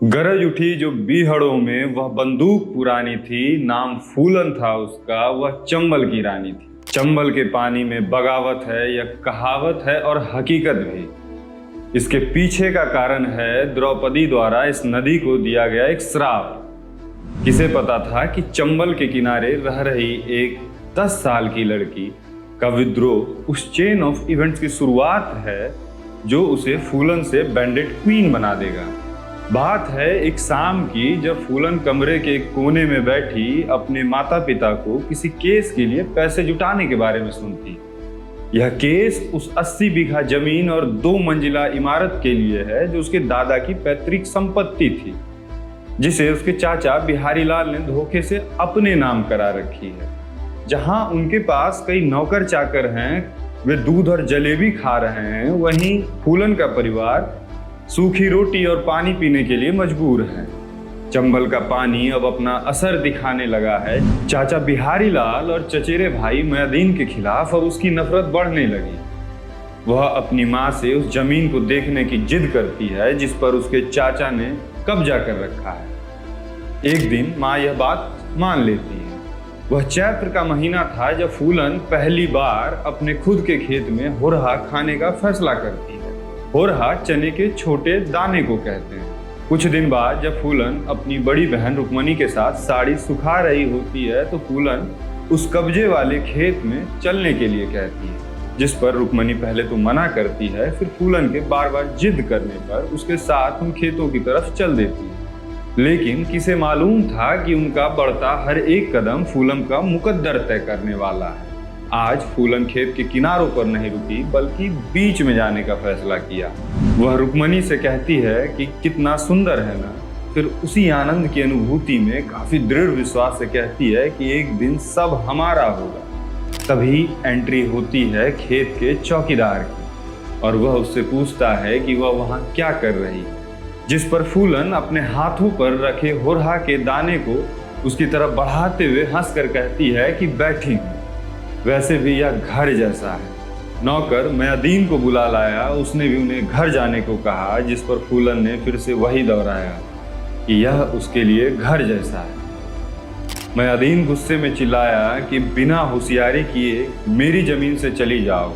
गरज उठी जो बीहड़ों में, वह बंदूक पुरानी थी, नाम फूलन था उसका, वह चंबल की रानी थी। चंबल के पानी में बगावत है, यह कहावत है और हकीकत भी। इसके पीछे का कारण है द्रौपदी द्वारा इस नदी को दिया गया एक श्राप। किसे पता था कि चंबल के किनारे रह रही एक 10 साल की लड़की का विद्रोह उस चेन ऑफ इवेंट्स की शुरुआत है जो उसे फूलन से बैंडेड क्वीन बना देगा। बात है एक शाम की, जब फूलन कमरे के एक कोने में बैठी अपने माता पिता को किसी केस के लिए पैसे जुटाने के बारे में सुनती। यह केस उस 80 बीघा जमीन और 2 मंजिला इमारत के लिए है जो उसके दादा की पैतृक संपत्ति थी, जिसे उसके चाचा बिहारी लाल ने धोखे से अपने नाम करा रखी है। जहां उनके पास कई नौकर चाकर हैं, वे दूध और जलेबी खा रहे हैं, वहीं फूलन का परिवार सूखी रोटी और पानी पीने के लिए मजबूर है। चंबल का पानी अब अपना असर दिखाने लगा है। चाचा बिहारी लाल और चचेरे भाई मुइनुद्दीन के खिलाफ अब उसकी नफरत बढ़ने लगी। वह अपनी माँ से उस जमीन को देखने की जिद करती है जिस पर उसके चाचा ने कब्जा कर रखा है। एक दिन माँ यह बात मान लेती है। वह चैत्र का महीना था जब फूलन पहली बार अपने खुद के खेत में होरहा खाने का फैसला करती है। होरहा चने के छोटे दाने को कहते हैं। कुछ दिन बाद जब फूलन अपनी बड़ी बहन रुक्मणी के साथ साड़ी सुखा रही होती है तो फूलन उस कब्जे वाले खेत में चलने के लिए कहती है, जिस पर रुक्मणी पहले तो मना करती है, फिर फूलन के बार बार जिद करने पर उसके साथ उन खेतों की तरफ चल देती है। लेकिन किसे मालूम था कि उनका बढ़ता हर एक कदम फूलन का मुकद्दर तय करने वाला है। आज फूलन खेत के किनारों पर नहीं रुकी बल्कि बीच में जाने का फैसला किया। वह रुक्मणी से कहती है कि कितना सुंदर है ना, फिर उसी आनंद की अनुभूति में काफी दृढ़ विश्वास से कहती है कि एक दिन सब हमारा होगा। तभी एंट्री होती है खेत के चौकीदार की और वह उससे पूछता है कि वह वहां क्या कर रही, जिस पर फूलन अपने हाथों पर रखे होरहा के दाने को उसकी तरफ बढ़ाते हुए हंसकर कहती है कि बैठी हूं, वैसे भी यह घर जैसा है। नौकर मुइनुद्दीन को बुला लाया, उसने भी उन्हें घर जाने को कहा, जिस पर फूलन ने फिर से वही दोहराया कि यह उसके लिए घर जैसा है। मुइनुद्दीन गुस्से में चिल्लाया कि बिना होशियारी किए मेरी जमीन से चली जाओ।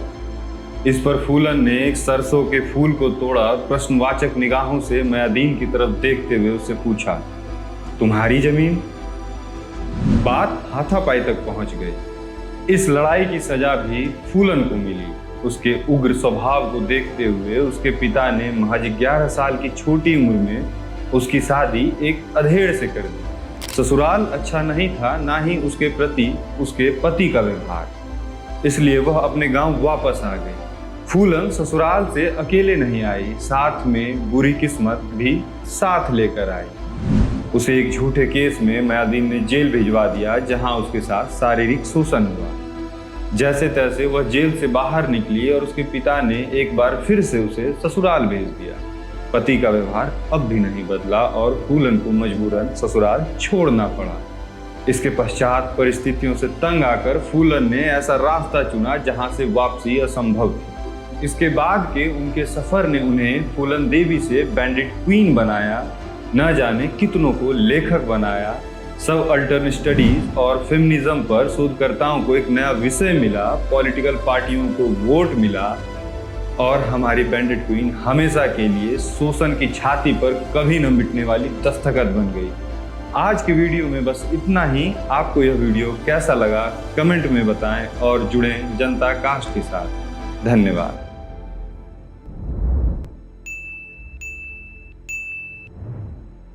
इस पर फूलन ने एक सरसों के फूल को तोड़ा, प्रश्नवाचक निगाहों से मुइनुद्दीन की तरफ देखते हुए उससे पूछा, तुम्हारी जमीन? बात हाथापाई तक पहुंच गई। इस लड़ाई की सजा भी फूलन को मिली। उसके उग्र स्वभाव को देखते हुए उसके पिता ने महज 11 साल की छोटी उम्र में उसकी शादी एक अधेड़ से कर दी। ससुराल अच्छा नहीं था, ना ही उसके प्रति उसके पति का व्यवहार, इसलिए वह अपने गांव वापस आ गई। फूलन ससुराल से अकेले नहीं आई, साथ में बुरी किस्मत भी साथ लेकर आई। उसे एक झूठे केस में मुइनुद्दीन ने जेल भिजवा दिया, जहां उसके साथ शारीरिक शोषण हुआ। जैसे तैसे वह जेल से बाहर निकली और उसके पिता ने एक बार फिर से उसे ससुराल भेज दिया। पति का व्यवहार अब भी नहीं बदला और फूलन को मजबूरन ससुराल छोड़ना पड़ा। इसके पश्चात परिस्थितियों से तंग आकर फूलन ने ऐसा रास्ता चुना जहां से वापसी असंभव थी। इसके बाद के उनके सफर ने उन्हें फूलन देवी से बैंडेड क्वीन बनाया, न जाने कितनों को लेखक बनाया। सब अल्टरन स्टडीज और फेमिनिज्म पर शोधकर्ताओं को एक नया विषय मिला, पॉलिटिकल पार्टियों को वोट मिला और हमारी बैंडेड क्वीन हमेशा के लिए शोषण की छाती पर कभी न मिटने वाली दस्तखत बन गई। आज की वीडियो में बस इतना ही। आपको यह वीडियो कैसा लगा कमेंट में बताएं और जुड़ें जनता कास्ट के साथ। धन्यवाद।